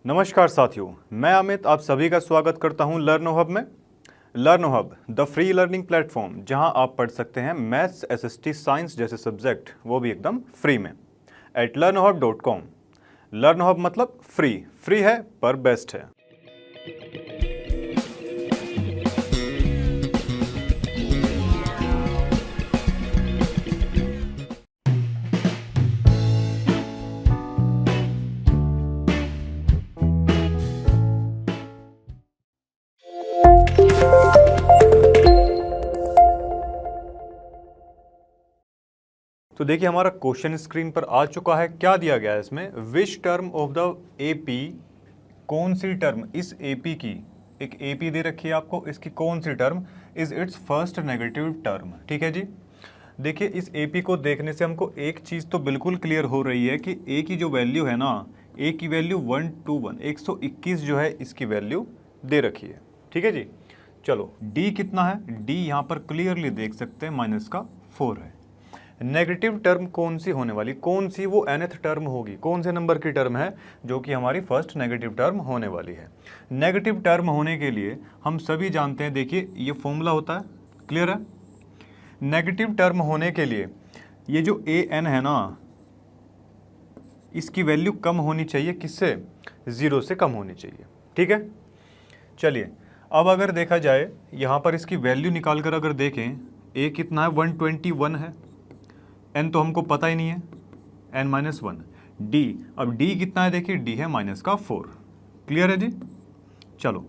नमस्कार साथियों, मैं अमित आप सभी का स्वागत करता हूं लर्नो हब में। लर्नो hub the free learning platform, जहां आप पढ़ सकते हैं मैथ्स, एसएसटी, साइंस जैसे सब्जेक्ट, वो भी एकदम फ्री में एट learnohub.com। लर्नो हब मतलब फ्री है पर बेस्ट है। तो देखिए हमारा क्वेश्चन स्क्रीन पर आ चुका है। क्या दिया गया है इसमें? Which term of the AP, कौन सी टर्म इस एपी की, एक एपी दे रखी है आपको, इसकी कौन सी term is it's first negative term. ठीक है जी। देखिए इस एपी को देखने से हमको एक चीज़ तो बिल्कुल क्लियर हो रही है कि ए की जो वैल्यू है ना, ए की वैल्यू 121 121 जो है इसकी वैल्यू दे रखी है। ठीक है जी। चलो डी कितना है? डी यहाँ पर क्लियरली देख सकते हैं -4 है। नेगेटिव टर्म कौन सी होने वाली, कौन सी वो nth टर्म होगी, कौन से नंबर की टर्म है जो कि हमारी फर्स्ट नेगेटिव टर्म होने वाली है। नेगेटिव टर्म होने के लिए हम सभी जानते हैं, देखिए ये फॉर्मूला होता है, क्लियर है। नेगेटिव टर्म होने के लिए ये जो an है ना, इसकी वैल्यू कम होनी चाहिए, किससे? 0 से कम होनी चाहिए। ठीक है। चलिए अब अगर देखा जाए यहाँ पर इसकी वैल्यू निकाल कर अगर देखें, a कितना है? 121 है। n तो हमको पता ही नहीं है, n-1। d, अब d कितना है? देखिए d है -4। क्लियर है जी। चलो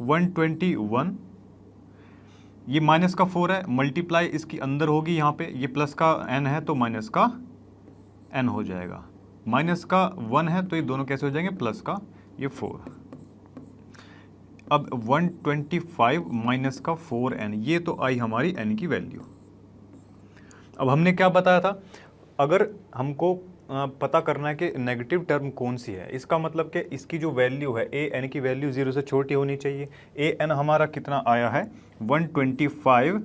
121, ये -4 है, मल्टीप्लाई इसकी अंदर होगी, यहाँ पे ये प्लस का n है तो माइनस का n हो जाएगा, -1 है तो ये दोनों कैसे हो जाएंगे? प्लस का ये 4। अब 125 -4n, ये तो आई हमारी n की वैल्यू। अब हमने क्या बताया था? अगर हमको पता करना है कि नेगेटिव टर्म कौन सी है, इसका मतलब कि इसकी जो वैल्यू है ए एन की वैल्यू 0 से छोटी होनी चाहिए। ए एन हमारा कितना आया है? 125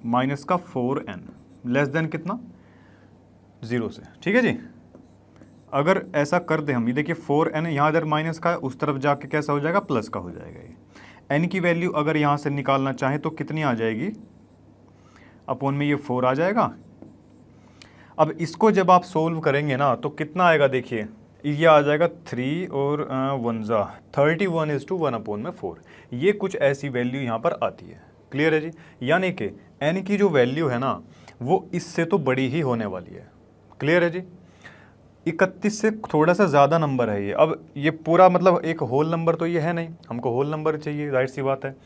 -4n लेस देन कितना? 0 से। ठीक है जी। अगर ऐसा कर दे हम, ये देखिए 4n यहाँ इधर माइनस का है, उस तरफ जाके कैसा हो जाएगा? प्लस का हो जाएगा। ये n की वैल्यू अगर यहाँ से निकालना चाहें तो कितनी आ जाएगी? अपॉन में ये 4 आ जाएगा। अब इसको जब आप सोल्व करेंगे ना तो कितना आएगा? देखिए ये आ जाएगा 3 और 1 जा 31:1/4। ये कुछ ऐसी वैल्यू यहाँ पर आती है। क्लियर है जी। यानी कि n की जो वैल्यू है ना, वो इससे तो बड़ी ही होने वाली है। क्लियर है जी। 31 से थोड़ा सा ज़्यादा नंबर है ये। अब ये पूरा मतलब एक होल नंबर तो ये है नहीं, हमको होल नंबर चाहिए, जाहिर सी बात है।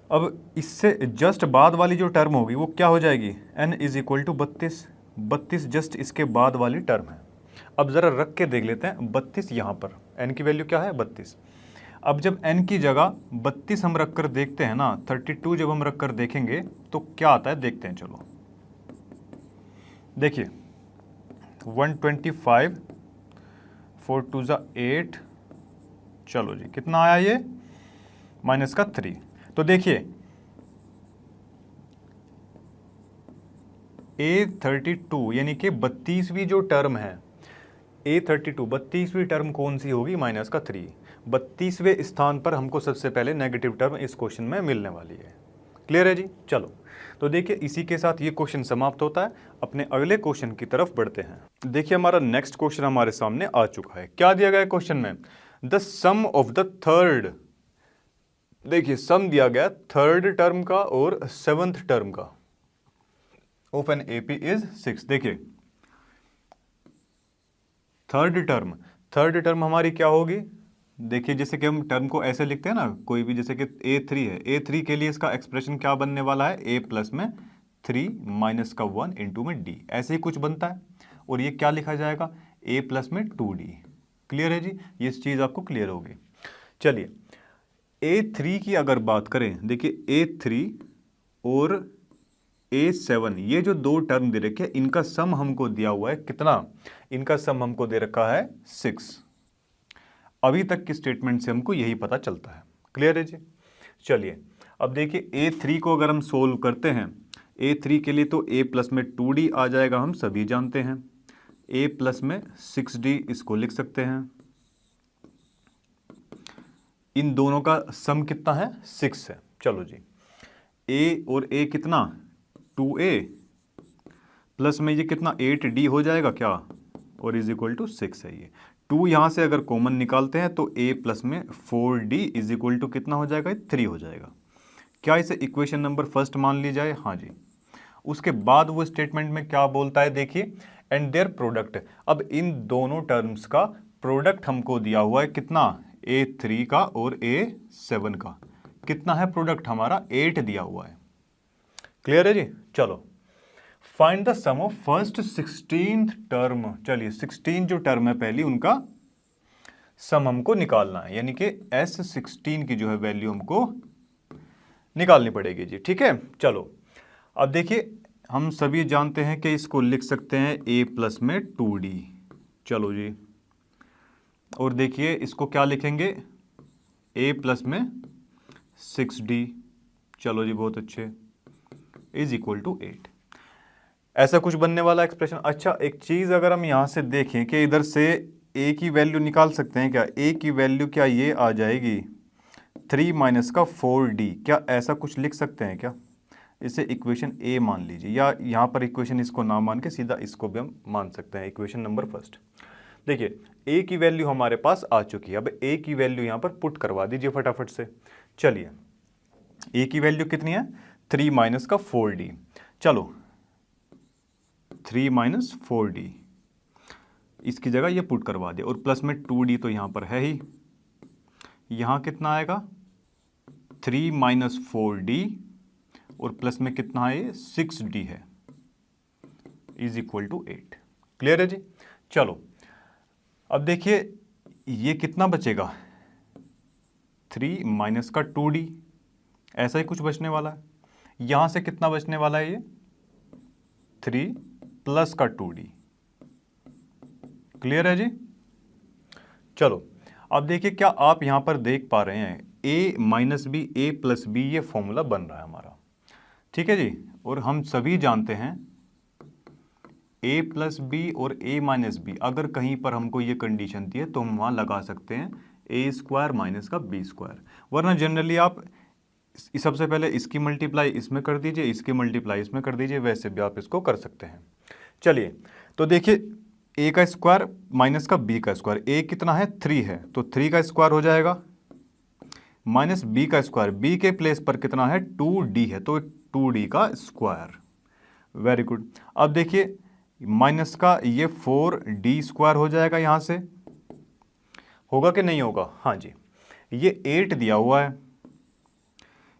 अब इससे जस्ट बाद वाली जो टर्म होगी वो क्या हो जाएगी? n = 32 जस्ट इसके बाद वाली टर्म है। अब ज़रा रख के देख लेते हैं 32 यहाँ पर, n की वैल्यू क्या है? 32। अब जब n की जगह 32 हम रख कर देखते हैं ना, 32 जब हम रख कर देखेंगे तो क्या आता है? देखते हैं। चलो देखिए 125 4 2 8, चलो जी कितना आया ये? -3। तो देखिए A32 यानी कि 32वीं जो टर्म है, A32 32वीं टर्म कौन सी होगी? -3। 32वें स्थान पर हमको सबसे पहले नेगेटिव टर्म इस क्वेश्चन में मिलने वाली है। क्लियर है जी। चलो तो देखिए इसी के साथ ये क्वेश्चन समाप्त होता है। अपने अगले क्वेश्चन की तरफ बढ़ते हैं। देखिए हमारा नेक्स्ट क्वेश्चन हमारे सामने आ चुका है। क्या दिया गया है क्वेश्चन में? The sum of the third, देखिए सम दिया गया थर्ड टर्म का और 7th टर्म का ऑफ एन एपी इज 6। देखिए थर्ड टर्म हमारी क्या होगी? देखिए जैसे कि हम टर्म को ऐसे लिखते हैं ना, कोई भी, जैसे कि A3 है, A3 के लिए इसका एक्सप्रेशन क्या बनने वाला है? A प्लस में 3 माइनस का 1 इंटू में D, ऐसे ही कुछ बनता है। और ये क्या लिखा जाएगा? A प्लस में 2D। क्लियर है जी। ये चीज़ आपको क्लियर होगी। चलिए A3 की अगर बात करें, देखिए A3 और A7, ये जो दो टर्म दे रखे हैं, इनका सम हमको दिया हुआ है कितना? इनका सम हमको दे रखा है 6। अभी तक की स्टेटमेंट से हमको यही पता चलता है। क्लियर है जी। चलिए अब देखिए A3 को अगर हम सोल्व करते हैं, A3 के लिए तो A प्लस में 2D आ जाएगा, हम सभी जानते हैं। A प्लस में 6D इसको लिख सकते हैं। इन दोनों का सम कितना है 6 है। चलो जी, a और a कितना 2a प्लस में ये कितना 8d हो जाएगा क्या, और इज इक्वल टू 6 है। ये 2 यहाँ से अगर कॉमन निकालते हैं तो a प्लस में 4d इज इक्वल टू कितना हो जाएगा 3 हो जाएगा। क्या इसे इक्वेशन नंबर फर्स्ट मान ली जाए, हाँ जी। उसके बाद वो स्टेटमेंट में क्या बोलता है देखिए, एंड देयर प्रोडक्ट। अब इन दोनों टर्म्स का प्रोडक्ट हमको दिया हुआ है कितना, a3 का और a7 का। कितना है प्रोडक्ट हमारा 8 दिया हुआ है। क्लियर है जी। चलो find the sum of first 16th term. चलिए 16 जो टर्म है पहली उनका सम हमको निकालना है, यानी कि S16 की जो है वैल्यू हमको निकालनी पड़ेगी जी। ठीक है, चलो अब देखिए हम सभी जानते हैं कि इसको लिख सकते हैं a प्लस में 2d। चलो जी, और देखिए इसको क्या लिखेंगे a प्लस में 6d। चलो जी, बहुत अच्छे, इज इक्वल टू 8। ऐसा कुछ बनने वाला एक्सप्रेशन। अच्छा, एक चीज़ अगर हम यहाँ से देखें कि इधर से a की वैल्यू निकाल सकते हैं क्या, a की वैल्यू क्या ये आ जाएगी 3 माइनस का 4d। क्या ऐसा कुछ लिख सकते हैं क्या, इसे इक्वेशन a मान लीजिए, या यहाँ पर इक्वेशन इसको ना मान के सीधा इसको भी हम मान सकते हैं इक्वेशन नंबर फर्स्ट। देखिए a की वैल्यू हमारे पास आ चुकी है, अब a की वैल्यू यहाँ पर पुट करवा दीजिए फटाफट से। चलिए a की वैल्यू कितनी है 3 माइनस का 4d। चलो 3 माइनस 4d इसकी जगह ये पुट करवा दिया, और प्लस में 2d तो यहाँ पर है ही। यहाँ कितना आएगा 3 माइनस 4d और प्लस में कितना है ये 6d है, इज इक्वल टू 8। क्लियर है जी। चलो अब देखिए ये कितना बचेगा 3 माइनस का 2d, ऐसा ही कुछ बचने वाला है। यहाँ से कितना बचने वाला है ये 3 प्लस का 2d। क्लियर है जी। चलो अब देखिए क्या आप यहां पर देख पा रहे हैं a minus B A plus B ये फॉर्मूला बन रहा है हमारा। ठीक है जी, और हम सभी जानते हैं a प्लस बी और a माइनस बी, अगर कहीं पर हमको ये कंडीशन दी है तो हम वहां लगा सकते हैं a स्क्वायर माइनस का b स्क्वायर, वरना जनरली आप सबसे पहले इसकी मल्टीप्लाई इसमें कर दीजिए, इसकी मल्टीप्लाई इसमें कर दीजिए, वैसे भी आप इसको कर सकते हैं। चलिए तो देखिए a का स्क्वायर माइनस का b का स्क्वायर, a कितना है 3 है तो 3 का स्क्वायर हो जाएगा, माइनस b का स्क्वायर, b के प्लेस पर कितना है 2d है तो 2d का स्क्वायर। Very good. अब देखिए माइनस का ये 4d स्क्वायर हो जाएगा, यहां से होगा कि नहीं होगा, हाँ जी। ये 8 दिया हुआ है,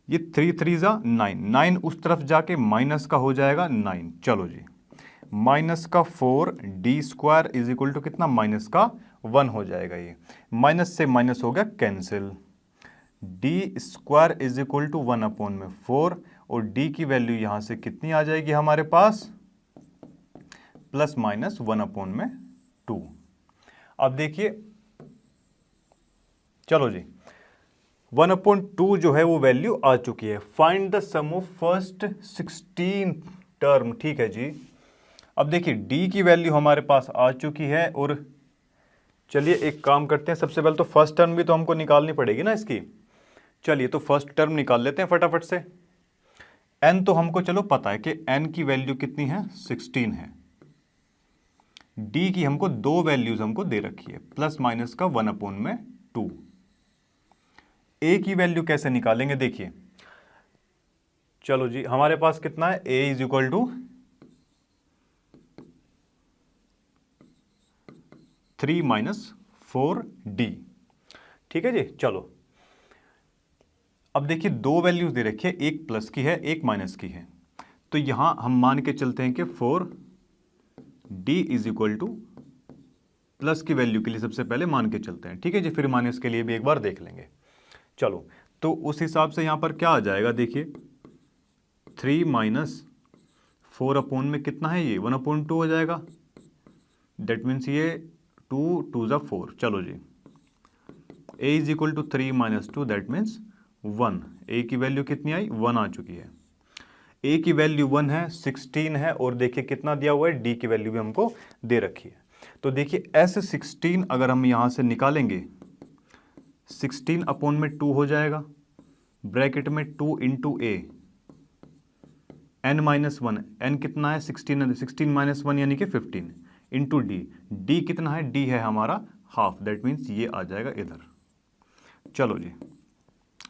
ये 3 3 जा 9, 9 उस तरफ जाके माइनस का हो जाएगा 9। चलो जी, माइनस का 4d square is equal to कितना माइनस का 1 हो जाएगा। ये माइनस से माइनस हो गया cancel, d square is equal to 1 upon में 4, और d की वैल्यू यहां से कितनी आ जाएगी हमारे पास प्लस माइनस 1 अपॉन में 2। अब देखिए चलो जी 1/2 जो है वो वैल्यू आ चुकी है। Find the sum of first 16 term. ठीक है जी, अब देखिए d की वैल्यू हमारे पास आ चुकी है, और चलिए एक काम करते हैं, सबसे पहले तो फर्स्ट टर्म भी तो हमको निकालनी पड़ेगी ना इसकी। चलिए तो फर्स्ट टर्म निकाल लेते हैं फटाफट से। n तो हमको चलो पता है कि n की वैल्यू कितनी है 16 है, d की हमको दो वैल्यूज हमको दे रखी है प्लस माइनस का 1/2। a की वैल्यू कैसे निकालेंगे देखिए, चलो जी हमारे पास कितना है a is equal to 3 minus 4d। ठीक है जी। चलो अब देखिए दो वैल्यूज दे रखी है, एक प्लस की है एक माइनस की है, तो यहां हम मान के चलते हैं कि 4d is equal two plus की वैल्यू के लिए सबसे पहले मान के चलते हैं। ठीक है जी, फिर माइनस के लिए भी एक बार देख लेंगे। चलो तो उस हिसाब से यहां पर क्या आ जाएगा देखिए 3 माइनस 4 अपॉन में कितना है ये 1/2 हो जाएगा, दैट मीन्स ये 2 2 जा 4। चलो जी a is equal to 3 minus 2 that means 1। a की वैल्यू कितनी आई 1 आ चुकी है, a की वैल्यू 1 है 16 है, और देखिए कितना दिया हुआ है d की वैल्यू भी हमको दे रखी है। तो देखिए S16 अगर हम यहां से निकालेंगे 16 अपॉन में 2 हो जाएगा, ब्रैकेट में 2 इंटू ए, n माइनस 1, n कितना है 16, 16 माइनस 1 यानी कि 15 इंटू डी, डी कितना है, डी है हमारा हाफ, दैट मीन्स ये आ जाएगा इधर। चलो जी,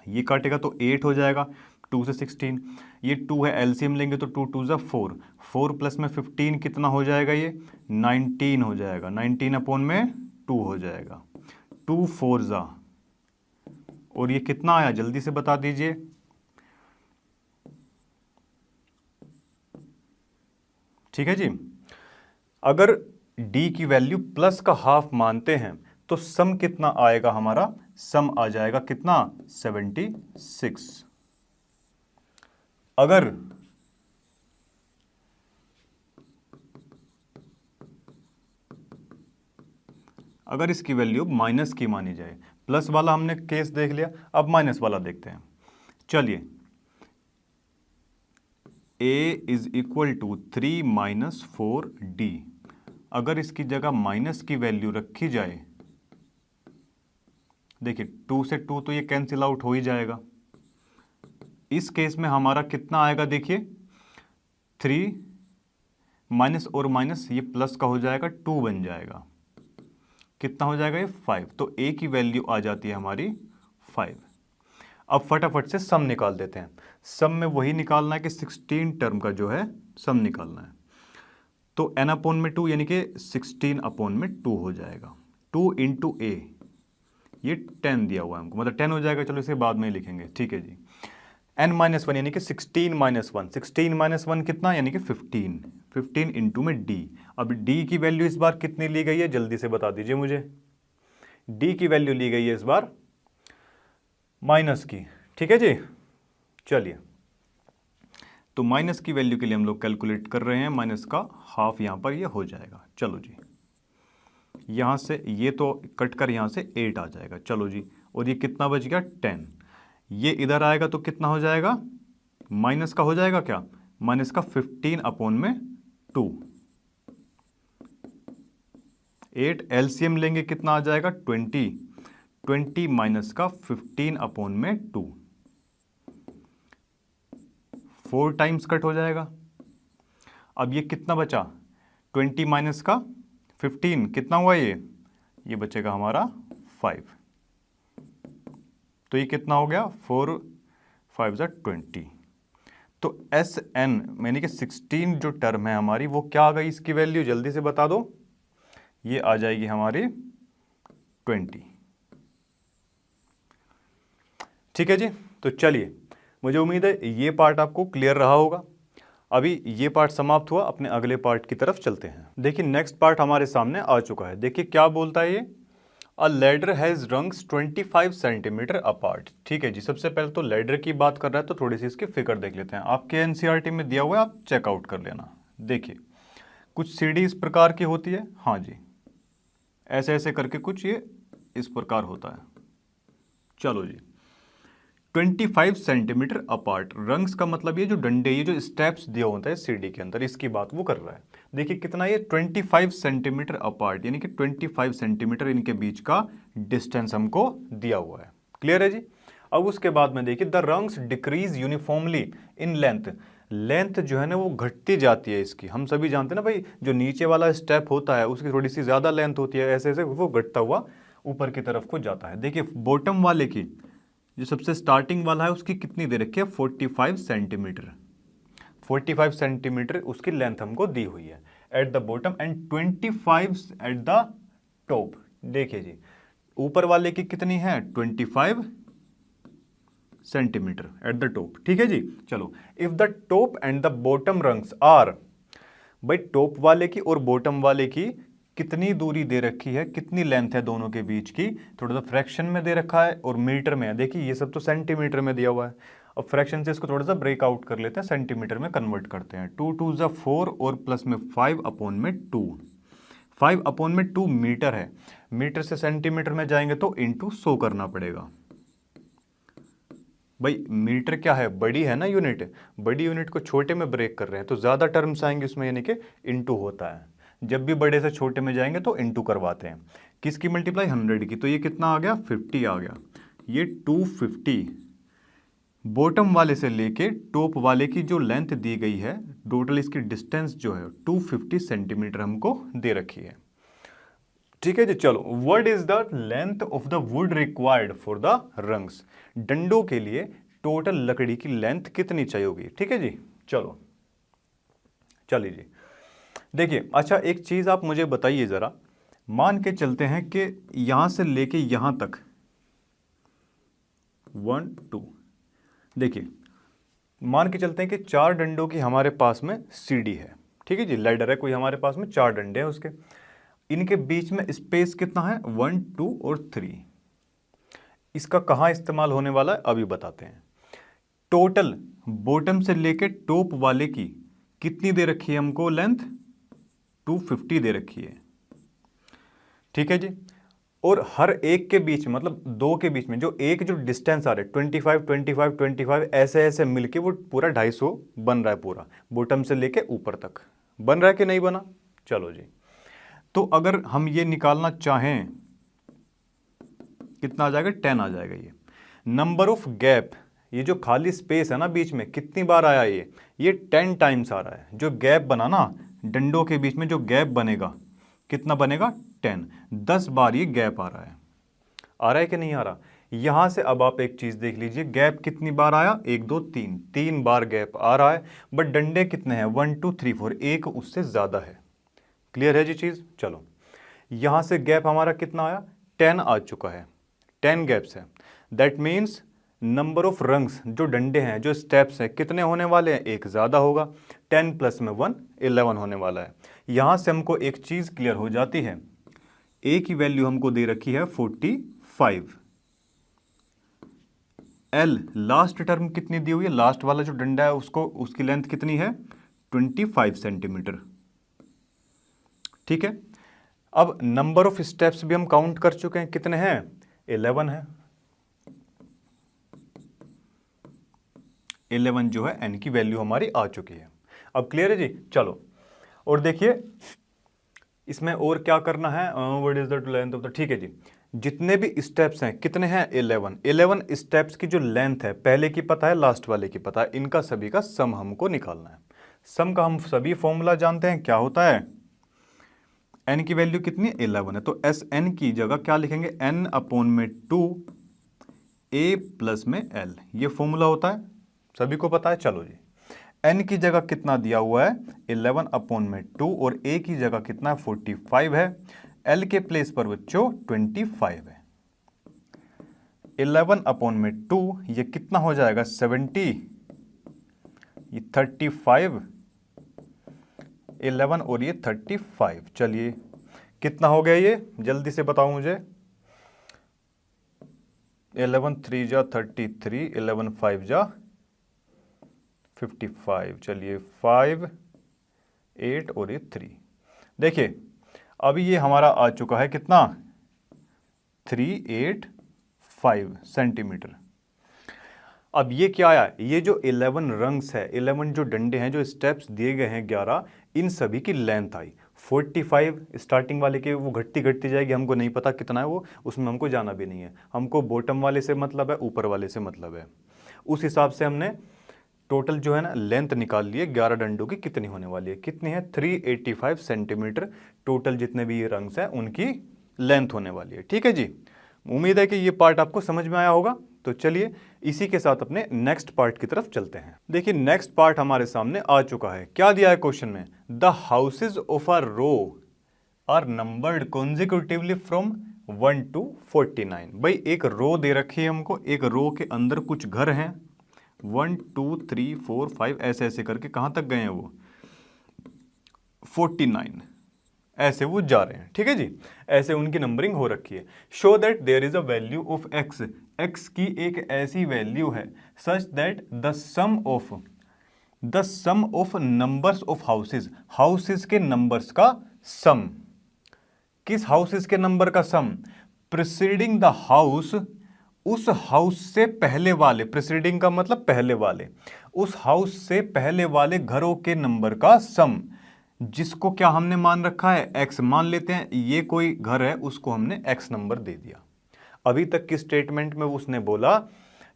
ये काटेगा तो 8 हो जाएगा, 2 से 16, ये 2 है, एलसीएम लेंगे तो 2 2 ज़ा 4, 4 प्लस में 15 कितना हो जाएगा, ये 19 हो जाएगा, 19 अपॉन में 2 हो जाएगा, 2 4 ज़ा, और ये कितना आया जल्दी से बता दीजिए। ठीक है जी, अगर d की वैल्यू प्लस का हाफ मानते हैं तो सम कितना आएगा हमारा, सम आ जाएगा कितना 76। अगर इसकी वैल्यू माइनस की मानी जाए, प्लस वाला हमने केस देख लिया, अब माइनस वाला देखते हैं। चलिए, a is equal to 3 minus 4d, अगर इसकी जगह माइनस की वैल्यू रखी जाए, देखिए 2 से 2 तो ये कैंसिल आउट हो ही जाएगा, इस केस में हमारा कितना आएगा, देखिए 3 माइनस और माइनस ये प्लस का हो जाएगा, 2 बन जाएगा, कितना हो जाएगा ये 5, तो a की वैल्यू आ जाती है हमारी 5। अब फटाफट से सम निकाल देते हैं, सम में वही निकालना है कि 16 टर्म का जो है सम निकालना है, तो n अपॉन में 2 यानी कि 16 अपॉन में 2 हो जाएगा, 2 इंटू ए, ये 10 दिया हुआ है हमको, मतलब 10 हो जाएगा, चलो इसे बाद में लिखेंगे। ठीक है जी, n माइनस 1 यानी कि 16 माइनस 1, 16 माइनस 1 कितना यानी कि 15, 15 इंटू में d। अब d की वैल्यू इस बार कितनी ली गई है जल्दी से बता दीजिए मुझे, d की वैल्यू ली गई है इस बार माइनस की। ठीक है जी, चलिए, तो माइनस की वैल्यू के लिए हम लोग कैलकुलेट कर रहे हैं, माइनस का हाफ यहाँ पर ये हो जाएगा। चलो जी, यहाँ से ये तो कट कर यहाँ से 8 आ जाएगा, चलो जी, और ये कितना बच गया 10, ये इधर आएगा तो कितना हो जाएगा, माइनस का हो जाएगा क्या, माइनस का 15 अपॉन में 2, 8 एलसीएम लेंगे कितना आ जाएगा 20, 20 माइनस का 15 अपॉन में 2, 4 टाइम्स कट हो जाएगा। अब ये कितना बचा, 20 माइनस का 15 कितना हुआ, ये बचेगा हमारा 5, तो ये कितना हो गया 4 5 ज़ा 20, तो एस एन यानी कि 16 जो टर्म है हमारी वो क्या आ गई, इसकी वैल्यू जल्दी से बता दो, ये आ जाएगी हमारी 20। ठीक है जी, तो चलिए, मुझे उम्मीद है ये पार्ट आपको क्लियर रहा होगा। अभी ये पार्ट समाप्त हुआ, अपने अगले पार्ट की तरफ चलते हैं। देखिए नेक्स्ट पार्ट हमारे सामने आ चुका है, देखिए क्या बोलता है ये, अ ladder has rungs 25 centimetre apart. ठीक है जी, सबसे पहले तो लैडर की बात कर रहा है तो थोड़ी सी इसकी फिगर देख लेते हैं, आपके एनसीईआरटी में दिया हुआ है, आप चेकआउट कर लेना। देखिए कुछ सीढ़ी इस प्रकार की होती है, हाँ जी, ऐसे ऐसे करके कुछ ये इस प्रकार होता है। चलो जी, 25 सेंटीमीटर अपार्ट, रंग्स का मतलब ये जो डंडे, ये जो स्टेप्स दिए होते हैं सीढ़ी के अंदर, इसकी बात वो कर रहा है। देखिए कितना ये 25 सेंटीमीटर अपार्ट, यानी कि 25 सेंटीमीटर इनके बीच का डिस्टेंस हमको दिया हुआ है। क्लियर है जी। अब उसके बाद में देखिए, the rungs decrease uniformly in length, length जो है ना वो घटती जाती है इसकी, हम सभी जानते हैं ना भाई, जो नीचे वाला स्टेप होता है उसकी थोड़ी सी ज़्यादा लेंथ होती है, ऐसे ऐसे वो घटता हुआ ऊपर की तरफ को जाता है। देखिए बॉटम वाले की, जो सबसे स्टार्टिंग वाला है उसकी कितनी दे रखी है 45 सेंटीमीटर, 45 सेंटीमीटर उसकी लेंथ हमको दी हुई है at the bottom and 25 at the top. देखिए जी, ऊपर वाले की कितनी है 25 सेंटीमीटर एट द टॉप। ठीक है जी, चलो, if the top and the bottom rungs are, भाई टॉप वाले की और बॉटम वाले की कितनी दूरी दे रखी है, कितनी लेंथ है दोनों के बीच की, थोड़ा सा फ्रैक्शन में दे रखा है और मीटर में है। देखिए ये सब तो सेंटीमीटर में दिया हुआ है, अब फ्रैक्शन से इसको थोड़ा सा ब्रेकआउट कर लेते हैं, सेंटीमीटर में कन्वर्ट करते हैं। 2 2 ज़ा 4 और प्लस में 5 अपॉन में 2, 5 अपॉन में 2 मीटर है, मीटर से सेंटीमीटर में जाएंगे तो इंटू 100 करना पड़ेगा। भाई मीटर क्या है, बड़ी है ना यूनिट, बड़ी यूनिट को छोटे में ब्रेक कर रहे हैं तो ज़्यादा टर्म्स आएंगे उसमें, यानी कि इंटू होता है, जब भी बड़े से छोटे में जाएंगे तो इंटू करवाते हैं। किसकी मल्टीप्लाई 100 की, तो ये कितना आ गया 50 आ गया। ये 250 बॉटम वाले से लेके टॉप वाले की जो लेंथ दी गई है, टोटल इसकी डिस्टेंस जो है 250 सेंटीमीटर हमको दे रखी है। ठीक है जी, चलो what is the length of the wood required for the rungs, डंडों के लिए टोटल लकड़ी की लेंथ कितनी चाहिए होगी। ठीक है जी, चलो चलिए जी देखिए। अच्छा एक चीज आप मुझे बताइए जरा, मान के चलते हैं कि यहां से लेके यहां तक 1 2, देखिए मान के चलते हैं कि 4 डंडों की हमारे पास में सीढ़ी है। ठीक है जी, लैडर है कोई हमारे पास में, 4 डंडे हैं उसके, इनके बीच में स्पेस कितना है 1 2 और 3। इसका कहाँ इस्तेमाल होने वाला है अभी बताते हैं। टोटल बॉटम से लेके टॉप वाले की कितनी दे रखी है हमको लेंथ, 250 दे रखी है। ठीक है जी, और हर एक के बीच मतलब 2 के बीच में जो डिस्टेंस आ रहा है 25 25 25 ऐसे ऐसे मिलके वो पूरा 250 बन रहा है, पूरा बॉटम से लेके ऊपर तक बन रहा है कि नहीं बना। चलो जी, तो अगर हम ये निकालना चाहें कितना आ जाएगा, 10 आ जाएगा। ये नंबर ऑफ गैप, ये जो खाली स्पेस है ना बीच में, कितनी बार आया ये 10 टाइम्स आ रहा है। जो गैप बना ना डंडों के बीच में, जो गैप बनेगा कितना बनेगा 10 बार ये गैप आ रहा है कि नहीं आ रहा। यहां से अब आप एक चीज देख लीजिए, गैप कितनी बार आया, 1 2 3, 3 बार गैप आ रहा है, बट डंडे कितने हैं 1 2 3 4, एक उससे ज्यादा है। क्लियर है जी चीज। चलो यहां से गैप हमारा कितना आया 10 आ चुका है, 10 गैप्स है। That means number of rungs, जो डंडे हैं जो स्टेप्स हैं कितने होने वाले हैं, एक ज़्यादा होगा, 10 प्लस में 1 11 होने वाला है। यहाँ से हमको एक चीज़ क्लियर हो जाती है, ए की वैल्यू हमको दे रखी है 45, एल लास्ट टर्म कितनी दी हुई है, लास्ट वाला जो डंडा है उसको, उसकी लेंथ कितनी है 25 सेंटीमीटर। ठीक है, अब नंबर ऑफ स्टेप्स भी हम काउंट कर चुके हैं, कितने हैं 11 है, 11 जो है एन की वैल्यू हमारी आ चुकी है। अब क्लियर है जी। चलो और देखिए इसमें और क्या करना है, what is the length of the, ठीक है जी, जितने भी स्टेप्स हैं कितने हैं 11 स्टेप्स की जो लेंथ है, पहले की पता है लास्ट वाले की पता है, इनका सभी का सम हमको निकालना है। सम का हम सभी फॉर्मूला जानते हैं, क्या होता है, एन की वैल्यू कितनी 11 है, तो एस एन की जगह क्या लिखेंगे, एन अपॉन में 2 ए प्लस में एल, ये फॉर्मूला होता है, सभी को पता है। चलो जी, n की जगह कितना दिया हुआ है 11 अपॉन में 2 और a की जगह कितना 45 है, l के प्लेस पर बच्चों 25 है, 11 अपॉन में 2 ये कितना हो जाएगा 70, ये 35, 11 और ये 35। चलिए कितना हो गया ये जल्दी से बताओ मुझे, 11 3 जा 33, 11 5 जा 55, चलिए 5 8 और ये 3। देखिए अभी ये हमारा आ चुका है कितना 385 सेंटीमीटर। अब ये क्या आया, ये जो 11 रंग्स है, 11 जो डंडे हैं, जो स्टेप्स दिए गए हैं 11, इन सभी की लेंथ आई 45। स्टार्टिंग वाले के वो घटती घटती जाएगी, हमको नहीं पता कितना है वो, उसमें हमको जाना भी नहीं है, हमको बॉटम वाले से मतलब है, ऊपर वाले से मतलब है। उस हिसाब से हमने टोटल जो है ना लेंथ निकाल लिए 11 डंडों की कितनी होने वाली है, कितनी है 385 सेंटीमीटर, टोटल जितने भी ये रंग्स हैं उनकी लेंथ होने वाली है। ठीक है जी, उम्मीद है कि ये पार्ट आपको समझ में आया होगा। तो चलिए इसी के साथ अपने नेक्स्ट पार्ट की तरफ चलते हैं। देखिए नेक्स्ट पार्ट हमारे सामने आ चुका है, क्या दिया है क्वेश्चन में, the houses of a row are numbered consecutively from 1 to 49। भाई एक रो दे रखी है हमको, एक रो के अंदर कुछ घर हैं 1 2 3 4 5 ऐसे ऐसे करके कहां तक गए हैं वो 49, ऐसे वो जा रहे हैं। ठीक है जी, ऐसे उनकी नंबरिंग हो रखी है। Show that there is a value of X, X की एक ऐसी वैल्यू है such that the sum of numbers of houses, houses के नंबर्स का सम, किस हाउसेज के नंबर का सम, प्रीसीडिंग द हाउस, उस हाउस से पहले वाले, प्रीसीडिंग का मतलब पहले वाले, उस हाउस से पहले वाले घरों के नंबर का सम, जिसको क्या हमने मान रखा है एक्स मान लेते हैं, ये कोई घर है उसको हमने एक्स नंबर दे दिया। अभी तक की स्टेटमेंट में उसने बोला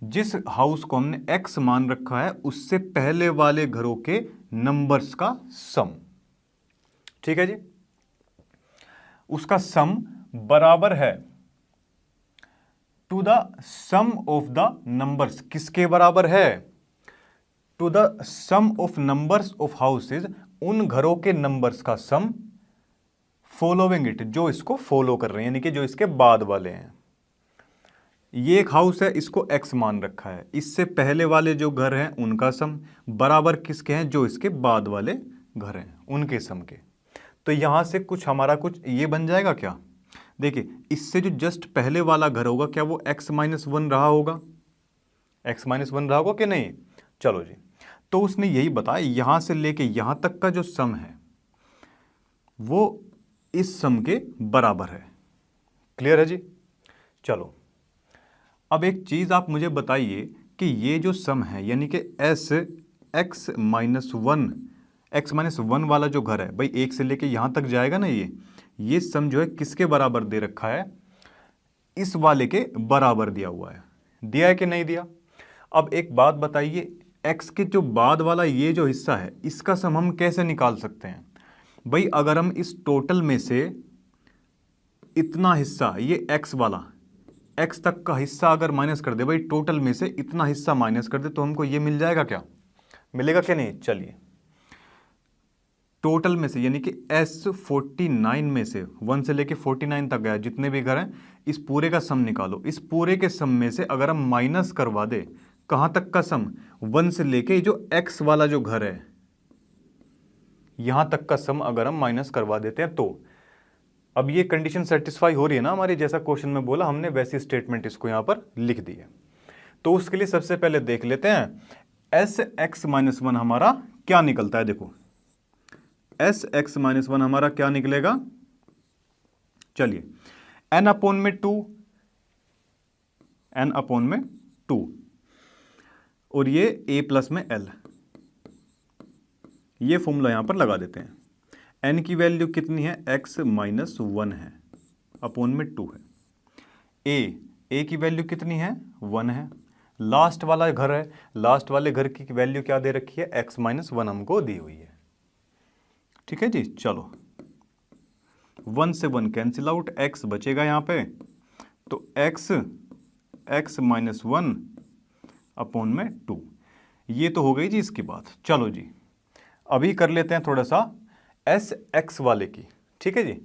जिस हाउस को हमने x मान रखा है उससे पहले वाले घरों के नंबर्स का सम। ठीक है जी, उसका सम बराबर है to the sum of the numbers. किसके बराबर है? To the sum of numbers of houses, उन घरों के नंबर्स का सम फॉलोइंग इट, जो इसको फॉलो कर रहे हैं, यानी कि जो इसके बाद वाले हैं। ये एक हाउस है, इसको x मान रखा है, इससे पहले वाले जो घर हैं उनका सम बराबर किसके हैं? जो इसके बाद वाले घर हैं उनके सम के। तो यहां से कुछ हमारा कुछ ये बन जाएगा क्या? देखिए, इससे जो जस्ट पहले वाला घर होगा क्या वो x-1 रहा होगा? x-1 रहा होगा कि नहीं? चलो जी, तो उसने यही बताया यहां से लेके यहां तक का जो सम है वो इस सम के बराबर है। क्लियर है जी? चलो, अब एक चीज आप मुझे बताइए कि ये जो सम है यानी कि x-1 वाला जो घर है भाई, एक से लेके यहां तक जाएगा ना, ये सम जो है किसके बराबर दे रखा है? इस वाले के बराबर दिया हुआ है। दिया है कि नहीं दिया? अब एक बात बताइए, x के जो बाद वाला ये जो हिस्सा है इसका सम हम कैसे निकाल सकते हैं? भाई अगर हम इस टोटल में से इतना हिस्सा, ये x वाला x तक का हिस्सा अगर माइनस कर दे, भाई टोटल में से इतना हिस्सा माइनस कर दे, तो हमको ये मिल जाएगा क्या? मिलेगा क्या नहीं? चलिए, टोटल में से यानी कि S49 में से 1 से लेके 49 तक गया जितने भी घर हैं, इस पूरे का सम निकालो। इस पूरे के सम में से अगर हम माइनस करवा दे, कहां तक का सम? 1 से लेके जो x वाला जो घर है यहां तक का सम अगर हम माइनस करवा देते हैं, तो अब ये कंडीशन सेटिस्फाई हो रही है ना हमारी? जैसा क्वेश्चन में बोला हमने वैसी स्टेटमेंट इसको यहां पर लिख दी है। तो उसके लिए सबसे पहले देख लेते हैं S(x-1) हमारा क्या निकलता है। देखो, S(x-1) हमारा क्या निकलेगा? चलिए, n/2, n/2 और ये a प्लस में l, ये फॉर्मूला यहां पर लगा देते हैं। n की वैल्यू कितनी है? x-1 है, अपॉन में 2 है। a की वैल्यू कितनी है? 1 है। लास्ट वाला घर है, लास्ट वाले घर की वैल्यू क्या दे रखी है? x-1 हमको दी हुई है। ठीक है जी, चलो 1 से 1 कैंसिल आउट, x बचेगा यहां पे, तो x-1 अपॉन में 2। ये तो हो गई जी इसकी बात। चलो जी, अभी कर लेते हैं थोड़ा सा S(x) वाले की। ठीक है जी,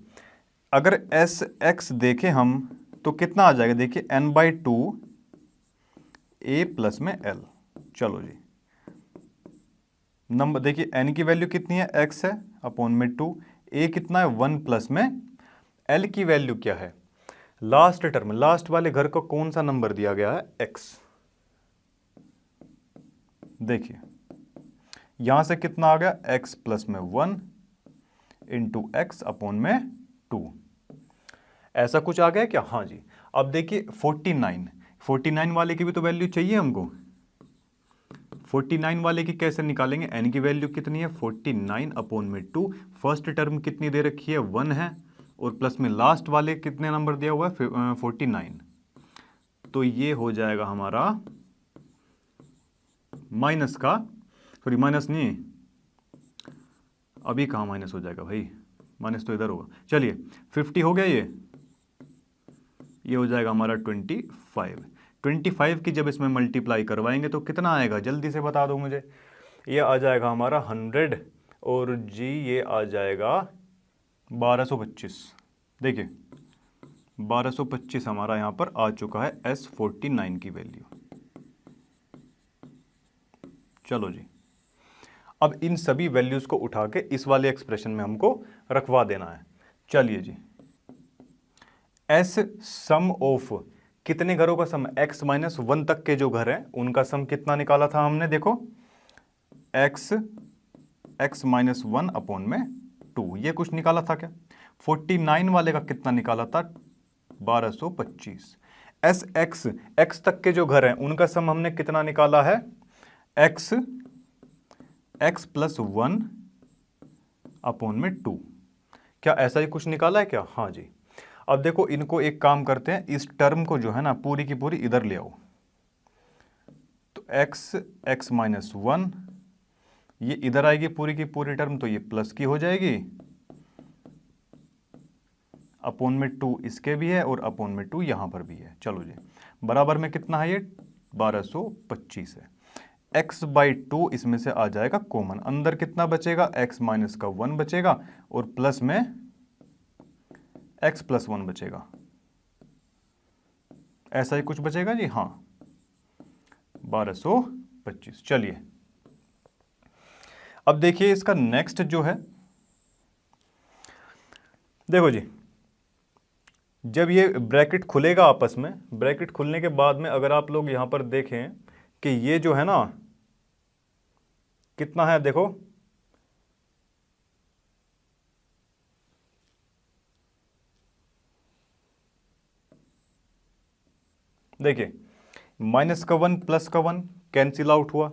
अगर S(x) देखें हम तो कितना आ जाएगा? देखिए n/2 a प्लस में l। चलो जी, नंबर देखिए, n की वैल्यू कितनी है? x है, अपॉन में 2, a कितना है? 1 प्लस में l की वैल्यू क्या है? लास्ट टर्म, लास्ट वाले घर को कौन सा नंबर दिया गया है? x। देखिए यहां से कितना आ गया? x प्लस में 1 इंटू x अपॉन में 2। ऐसा कुछ आ गया क्या? हाँ जी। अब देखिए 49 वाले की भी तो वैल्यू चाहिए हमको। 49 वाले की कैसे निकालेंगे? n की वैल्यू कितनी है? 49 अपॉन में 2। फर्स्ट टर्म कितनी दे रखी है? 1 है, और प्लस में लास्ट वाले कितने नंबर दिया हुआ है? 49। तो ये हो जाएगा हमारा माइनस का, सॉरी माइनस नहीं, अभी कहाँ माइनस हो जाएगा भाई? माइनस तो इधर होगा। चलिए 50 हो गया, ये हो जाएगा हमारा 25 की जब इसमें मल्टीप्लाई करवाएंगे तो कितना आएगा? जल्दी से बता दो मुझे। ये आ जाएगा हमारा 100, और जी ये आ जाएगा 1225। देखिए 1225 हमारा यहाँ पर आ चुका है S49 की वैल्यू। चलो जी, अब इन सभी वैल्यूज को उठा के इस वाले एक्सप्रेशन में हमको रखवा देना है। चलिए जी, S सम ऑफ कितने घरों का सम? x-1 तक के जो घर हैं उनका सम कितना निकाला था हमने? देखो x-1 अपॉन में 2, ये कुछ निकाला था क्या? 49 वाले का कितना निकाला था? 1225। x तक के जो घर हैं उनका सम हमने कितना निकाला है? x प्लस 1 अपॉन में 2। क्या ऐसा ही कुछ निकाला है क्या? हाँ जी। अब देखो इनको एक काम करते हैं, इस टर्म को जो है ना पूरी की पूरी इधर ले आओ, तो x माइनस 1 ये इधर आएगी पूरी की पूरी टर्म, तो ये प्लस की हो जाएगी, अपोन में 2 इसके भी है और अपोन में 2 यहां पर भी है। चलो जी, बराबर में कितना है ये 1225 है। x बाई 2 इसमें से आ जाएगा कॉमन, अंदर कितना बचेगा x माइनस का 1 बचेगा और प्लस में x प्लस 1 बचेगा, ऐसा ही कुछ बचेगा जी, हाँ 1225। चलिए अब देखिए इसका नेक्स्ट जो है, देखो जी जब ये ब्रैकेट खुलेगा आपस में, ब्रैकेट खुलने के बाद में अगर आप लोग यहां पर देखें कि ये जो है ना कितना है, देखो देखिए माइनस का 1 प्लस का 1 कैंसिल आउट हुआ,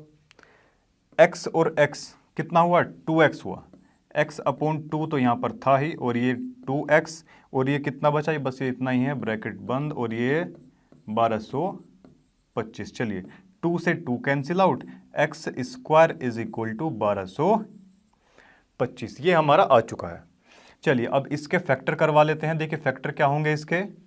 x और x कितना हुआ 2x हुआ, x अपॉन 2 तो यहाँ पर था ही, और ये 2x और ये कितना बचा, ये बस ये इतना ही है, ब्रैकेट बंद, और ये 1225। चलिए 2 से 2 cancel out, x square is equal to 1225, ये हमारा आ चुका है। चलिए अब इसके फैक्टर करवा लेते हैं, देखिए फैक्टर क्या होंगे इसके,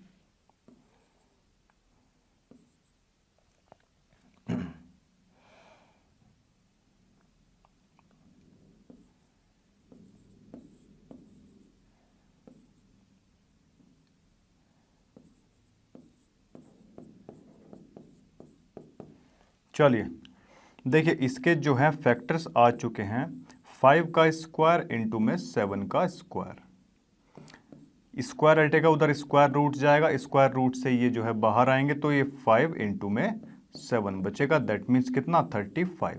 चलिए देखिए इसके जो है फैक्टर्स आ चुके हैं, 5 का स्क्वायर इंटू में 7 का स्क्वायर, स्क्वायर हटेगा उधर स्क्वायर रूट जाएगा, स्क्वायर रूट से ये जो है बाहर आएंगे, तो ये 5 इंटू में 7 बचेगा, दैट मीन्स कितना 35,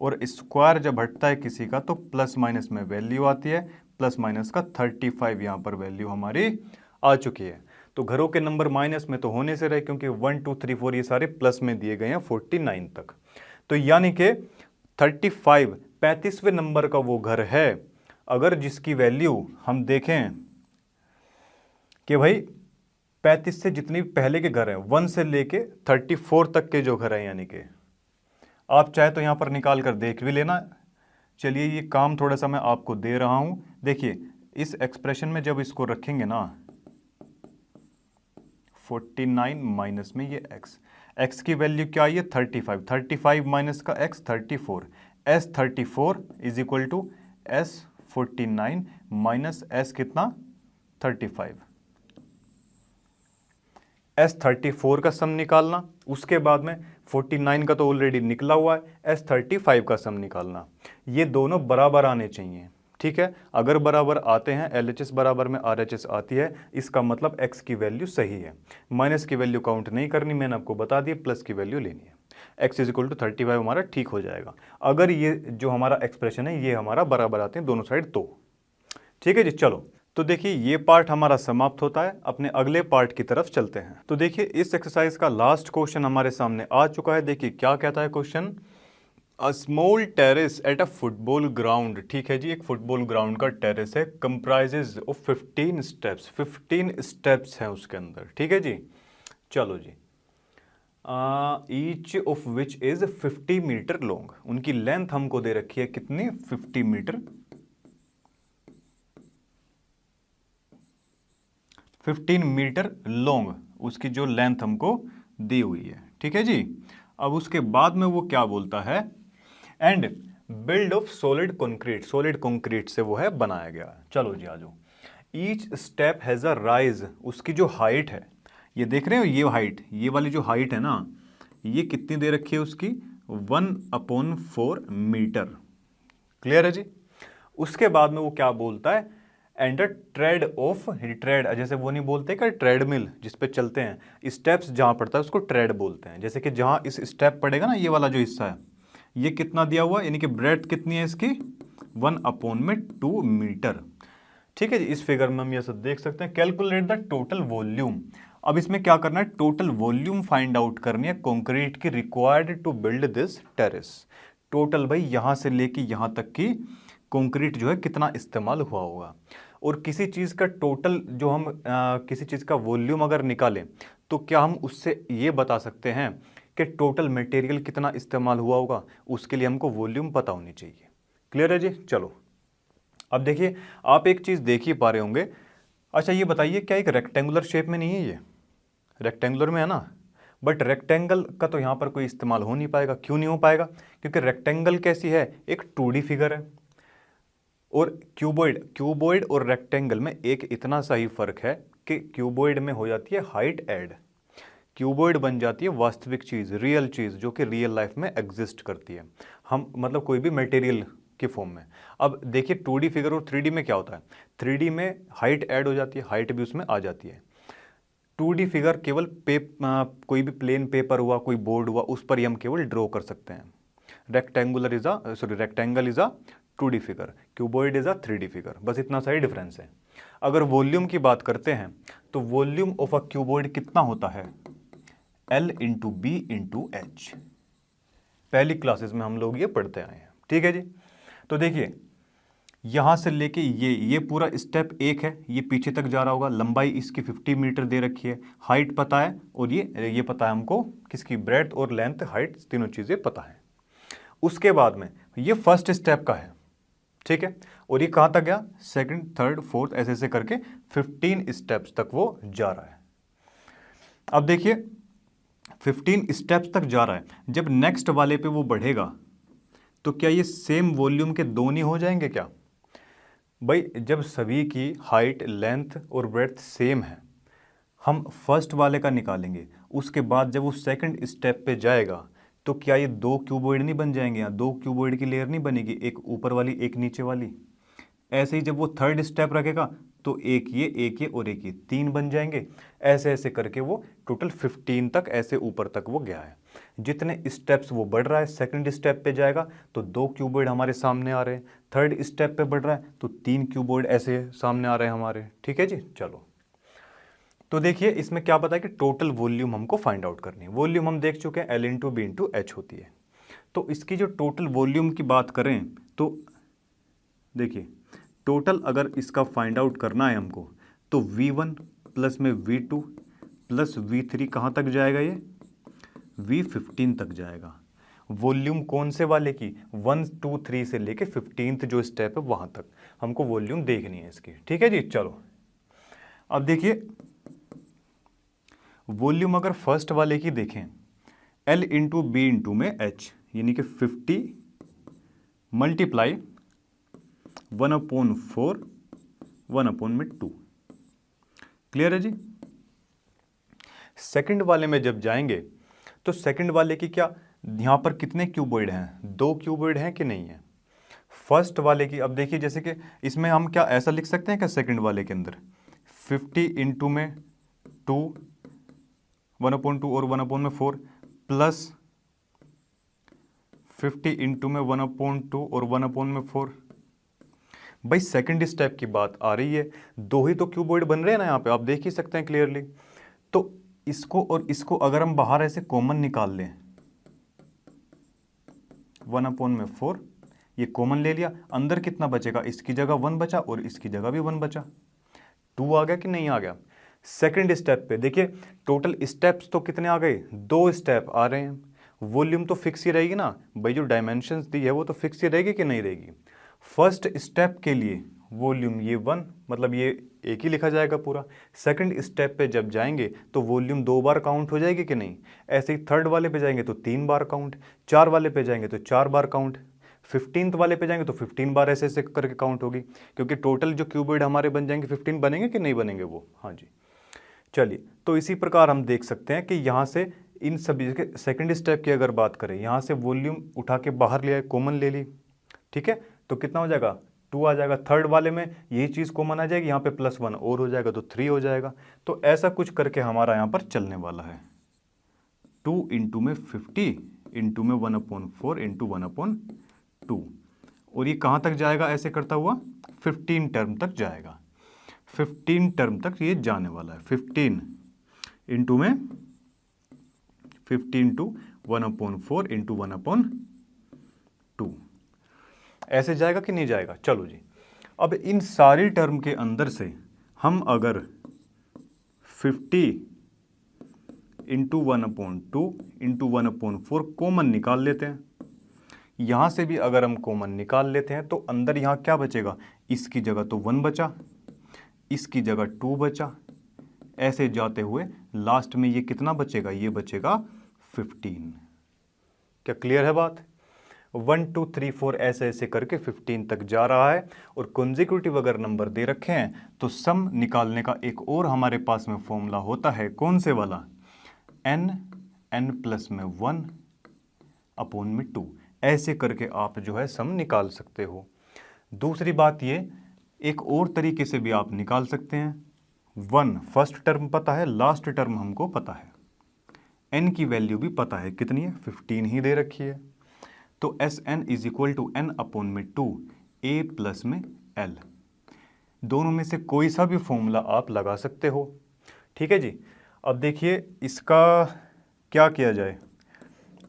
और स्क्वायर जब हटता है किसी का तो प्लस माइनस में वैल्यू आती है, प्लस माइनस का 35 यहाँ पर वैल्यू हमारी आ चुकी है। तो घरों के नंबर माइनस में तो होने से रहे, क्योंकि 1 2 3 4 ये सारे प्लस में दिए गए हैं 49 तक, तो यानी कि 35वें नंबर का वो घर है अगर जिसकी वैल्यू हम देखें कि भाई 35 से जितनी पहले के घर हैं 1 से लेके 34 तक के जो घर हैं, यानी कि आप चाहे तो यहाँ पर निकाल कर देख भी लेना। चलिए ये काम थोड़ा सा मैं आपको दे रहा हूँ, देखिए इस एक्सप्रेशन में जब इसको रखेंगे ना 49 माइनस में ये x की वैल्यू क्या आई है 35 माइनस का x 34, s34 is equal to s49 minus s कितना 35, s34 का सम निकालना, उसके बाद में 49 का तो ऑलरेडी निकला हुआ है, s35 का सम निकालना, ये दोनों बराबर आने चाहिए, ठीक है। अगर बराबर आते हैं, LHS बराबर में RHS आती है, इसका मतलब x की वैल्यू सही है, माइनस की वैल्यू काउंट नहीं करनी, मैंने आपको बता दिया, प्लस की वैल्यू लेनी है, x इज इक्वल टू 35 हमारा ठीक हो जाएगा, अगर ये जो हमारा एक्सप्रेशन है ये हमारा बराबर आते हैं दोनों साइड तो, ठीक है जी। चलो तो देखिए ये पार्ट हमारा समाप्त होता है, अपने अगले पार्ट की तरफ चलते हैं। तो देखिए इस एक्सरसाइज का लास्ट क्वेश्चन हमारे सामने आ चुका है, देखिए क्या कहता है question, a small terrace at a football ground, ठीक है जी, एक फुटबॉल ग्राउंड का टेरेस है, कंप्राइजेज ऑफ 15 स्टेप्स, 15 स्टेप्स हैं उसके अंदर, ठीक है जी। चलो जी, each of which is 50 metre long, उनकी लेंथ हमको दे रखी है कितनी 50 मीटर, 15 मीटर लॉन्ग उसकी जो लेंथ हमको दी हुई है, ठीक है जी। अब उसके बाद में वो क्या बोलता है, and build of solid concrete, solid concrete से वो है बनाया गया है। चलो जी आ जाओ, each step has a rise, उसकी जो हाइट है, ये देख रहे हो ये हाइट, ये वाली जो हाइट है ना, ये कितनी दे रखी है उसकी 1/4 मीटर, क्लियर है जी। उसके बाद में वो क्या बोलता है, एंड ट्रेड ऑफ, ट्रेड जैसे वो नहीं बोलते क्या ट्रेडमिल जिस पे चलते हैं, स्टेप्स जहां पड़ता है उसको ट्रेड बोलते हैं, जैसे कि जहां इस स्टेप पड़ेगा ना ये वाला जो हिस्सा है, ये कितना दिया हुआ है, यानी कि ब्रेड्थ कितनी है इसकी 1/2 मीटर, ठीक है जी। इस फिगर में हम ये सब देख सकते हैं, कैलकुलेट द टोटल वॉल्यूम, अब इसमें क्या करना है, टोटल वॉल्यूम फाइंड आउट करनी है कंक्रीट की required to build this terrace, total भाई यहां से लेके यहां तक की कंक्रीट जो है कितना इस्तेमाल हुआ होगा, और किसी चीज़ का टोटल जो हम किसी चीज़ का वॉल्यूम अगर निकालें तो क्या हम उससे ये बता सकते हैं कि टोटल मटेरियल कितना इस्तेमाल हुआ होगा? उसके लिए हमको वॉल्यूम पता होनी चाहिए। क्लियर है जी? चलो अब देखिए, आप एक चीज़ देख ही पा रहे होंगे। अच्छा ये बताइए, क्या एक रेक्टेंगुलर शेप में नहीं है? ये रेक्टेंगुलर में है ना, बट रेक्टेंगल का तो यहाँ पर कोई इस्तेमाल हो नहीं पाएगा। क्यों नहीं हो पाएगा? क्योंकि रेक्टेंगल कैसी है, एक 2D फिगर है। और क्यूबॉइड और रेक्टेंगल में एक इतना सा ही फर्क है कि क्यूबॉइड में हो जाती है हाइट ऐड, क्यूबॉइड बन जाती है वास्तविक चीज़, रियल चीज़, जो कि रियल लाइफ में एग्जिस्ट करती है, हम मतलब कोई भी मटेरियल के फॉर्म में। अब देखिए 2D फिगर और 3D में क्या होता है, 3D में हाइट ऐड हो जाती है, हाइट भी उसमें आ जाती है। 2D फिगर केवल कोई भी प्लेन पेपर हुआ, कोई बोर्ड हुआ, उस पर ही हम केवल ड्रॉ कर सकते हैं। Rectangle is a 2D figure, cuboid is a 3D figure, बस इतना सा ही डिफरेंस है। अगर वॉल्यूम की बात करते हैं तो वॉल्यूम ऑफ अ क्यूबॉइड कितना होता है, L into B into H. पहली क्लासेस में हम लोग ये पढ़ते आए हैं, ठीक है जी। तो देखिए यहां से लेके ये पूरा स्टेप एक है, ये पीछे तक जा रहा होगा, लंबाई इसकी 50 मीटर दे रखी है, हाइट पता है, और ये पता है हमको किसकी, ब्रेड्थ और लेंथ, हाइट, तीनों चीजें पता है। उसके बाद में ये फर्स्ट स्टेप का है, ठीक है, और ये कहां तक गया, सेकंड, थर्ड, फोर्थ, ऐसे ऐसे करके 15 स्टेप्स तक वो जा रहा है। अब देखिए 15 स्टेप्स तक जा रहा है, जब नेक्स्ट वाले पे वो बढ़ेगा तो क्या ये सेम वॉल्यूम के दोनों हो जाएंगे क्या? भाई जब सभी की हाइट, लेंथ और ब्रेड्थ सेम है, हम फर्स्ट वाले का निकालेंगे, उसके बाद जब वो सेकंड स्टेप पे जाएगा तो क्या ये दो क्यूबॉइड नहीं बन जाएंगे? यहाँ दो क्यूबॉइड की लेयर नहीं बनेगी, एक ऊपर वाली एक नीचे वाली। ऐसे ही जब वो थर्ड स्टेप रखेगा तो एक ये और एक ये, तीन बन जाएंगे। ऐसे ऐसे करके वो टोटल 15 तक ऐसे ऊपर तक वो गया है। जितने स्टेप्स वो बढ़ रहा है, सेकंड स्टेप पे जाएगा तो दो क्यूबॉइड हमारे सामने आ रहे हैं, थर्ड स्टेप पे बढ़ रहा है तो तीन क्यूबॉइड ऐसे सामने आ रहे हैं हमारे, ठीक है जी। चलो तो देखिए इसमें क्या पता है कि टोटल वॉल्यूम हमको फाइंड आउट करनी है। वॉल्यूम हम देख चुके हैं, L into B into H होती है। तो इसकी जो टोटल वॉल्यूम की बात करें तो देखिए टोटल अगर इसका फाइंड आउट करना है हमको तो V1 प्लस में V2 प्लस V3 कहाँ तक जाएगा, ये V15 तक जाएगा। वॉल्यूम कौन से वाले की, 1, 2, 3 से लेके 15th जो स्टेप है वहाँ तक हमको वॉल्यूम देखनी है इसकी, ठीक है जी। चलो अब देखिए वॉल्यूम अगर फर्स्ट वाले की देखें, L इंटू बी इंटू में H, यानी कि 50 मल्टीप्लाई 1/4 1/2। क्लियर है जी। सेकंड वाले में जब जाएंगे तो सेकंड वाले की क्या, यहां पर कितने क्यूबॉइड हैं, दो क्यूबॉइड हैं कि नहीं है? फर्स्ट वाले की अब देखिए, जैसे कि इसमें हम क्या ऐसा लिख सकते हैं क्या, सेकंड वाले के अंदर 50 इंटू में 2 1/2 और 1/4 प्लस 50 इंटू में 1/2 और 1/4। भाई सेकंड स्टेप की बात आ रही है, दो ही तो क्यूबॉइड बन रहे हैं ना यहाँ पे, आप देख ही सकते हैं क्लियरली। तो इसको और इसको अगर हम बाहर ऐसे कॉमन निकाल लें, 1/4 ये कॉमन ले लिया, अंदर कितना बचेगा, इसकी जगह 1 बचा और इसकी जगह भी 1 बचा, 2 आ गया कि नहीं आ गया? सेकंड स्टेप पे देखिए टोटल स्टेप्स तो कितने आ गए, 2 स्टेप आ रहे हैं। वॉल्यूम तो फिक्स ही रहेगी ना भाई, जो डायमेंशंस दी है वो तो फिक्स ही रहेगी कि नहीं रहेगी? फर्स्ट स्टेप के लिए वॉल्यूम ये 1, मतलब ये एक ही लिखा जाएगा पूरा। सेकंड स्टेप पे जब जाएंगे तो वॉल्यूम 2 बार काउंट हो जाएगी कि नहीं? ऐसे ही थर्ड वाले पे जाएंगे तो 3 बार काउंट, 4 वाले पे जाएंगे तो 4 बार काउंट, 15th वाले पे जाएंगे तो 15 बार ऐसे ऐसे करके काउंट होगी, क्योंकि टोटल जो क्यूबॉइड हमारे बन जाएंगे 15 बनेंगे कि नहीं बनेंगे वो। हाँ जी चलिए, तो इसी प्रकार हम देख सकते हैं कि यहाँ से इन सभी के सेकंड स्टेप की अगर बात करें, यहाँ से वॉल्यूम उठा के बाहर लिया, कॉमन ले ली, ठीक है, तो कितना हो जाएगा, 2 आ जाएगा। थर्ड वाले में यही चीज़ कॉमन आ जाएगी, यहाँ पे +1 और हो जाएगा तो 3 हो जाएगा। तो ऐसा कुछ करके हमारा यहाँ पर चलने वाला है, 2 इंटू में 50 इंटू में 1/4 इंटू 1/2, और ये कहाँ तक जाएगा ऐसे करता हुआ, 15 टर्म तक जाएगा, 15 टर्म तक ये जाने वाला है। 15 इंटू में 50 इंटू 1/4 इंटू 1/2 ऐसे जाएगा कि नहीं जाएगा? चलो जी अब इन सारी टर्म के अंदर से हम अगर 50 इंटू 1/2 इंटू 1/4 कॉमन निकाल लेते हैं, यहाँ से भी अगर हम कॉमन निकाल लेते हैं तो अंदर यहाँ क्या बचेगा, इसकी जगह तो 1 बचा, इसकी जगह 2 बचा, ऐसे जाते हुए लास्ट में ये कितना बचेगा, ये बचेगा 15। क्या क्लियर है बात? 1 2 3 4 ऐसे ऐसे करके 15 तक जा रहा है। और कॉन्जिक्यूटिव अगर नंबर दे रखे हैं तो सम निकालने का एक और हमारे पास में फॉर्मूला होता है, कौन से वाला, n प्लस में 1 अपॉन में 2। ऐसे करके आप जो है सम निकाल सकते हो। दूसरी बात ये, एक और तरीके से भी आप निकाल सकते हैं। 1 फर्स्ट टर्म पता है, लास्ट टर्म हमको पता है, n की वैल्यू भी पता है, कितनी है, 15 ही दे रखी है। तो Sn is equal to n upon में 2 a प्लस में l। दोनों में से कोई सा भी फॉर्मूला आप लगा सकते हो। ठीक है जी। अब देखिए इसका क्या किया जाए,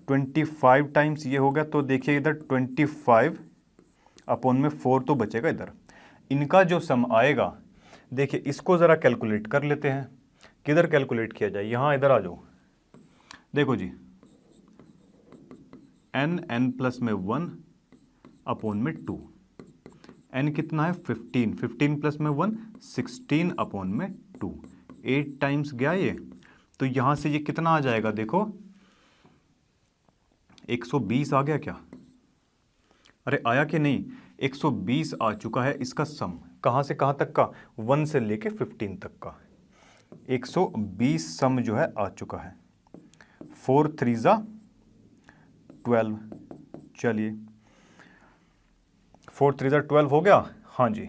25 टाइम्स ये हो गया, तो देखिए इधर 25 अपॉन में 4 तो बचेगा इधर। इनका जो सम आएगा, देखिए इसको ज़रा कैलकुलेट कर लेते हैं। किधर कैलकुलेट किया जाए, यहाँ इधर आ जाओ। देखो जी, n प्लस में 1 अपॉन में 2, n कितना है 15, 15 प्लस में 1 16 अपॉन में 2, 8 टाइम्स गया ये। तो यहाँ से ये कितना आ जाएगा, देखो 120 आ गया क्या, अरे आया कि नहीं, 120 आ चुका है इसका सम। कहाँ से कहाँ तक का, 1 से लेके 15 तक का 120 सम जो है आ चुका है। 4 3 12, चलिए 4 3 12 हो गया, हाँ जी,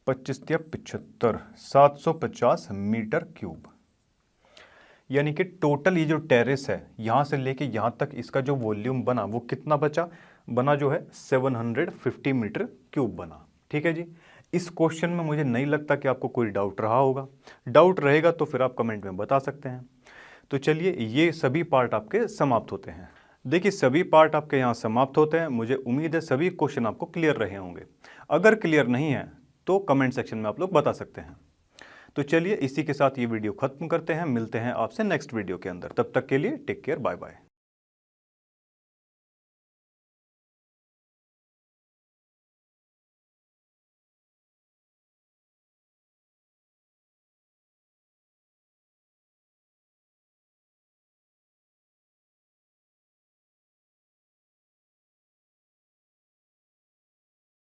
25 75, 750 मीटर क्यूब। यानी कि टोटल ये जो टेरेस है यहाँ से लेके यहाँ तक इसका जो वॉल्यूम बना वो कितना बना जो है 750 मीटर क्यूब बना। ठीक है जी। इस क्वेश्चन में मुझे नहीं लगता कि आपको कोई डाउट रहा होगा। डाउट रहेगा तो फिर आप कमेंट में बता सकते हैं। तो चलिए ये सभी पार्ट आपके समाप्त होते हैं। देखिए सभी पार्ट आपके यहाँ समाप्त होते हैं। मुझे उम्मीद है सभी क्वेश्चन आपको क्लियर रहे होंगे। अगर क्लियर नहीं है तो कमेंट सेक्शन में आप लोग बता सकते हैं। तो चलिए इसी के साथ ये वीडियो खत्म करते हैं। मिलते हैं आपसे नेक्स्ट वीडियो के अंदर। तब तक के लिए टेक केयर, बाय बाय।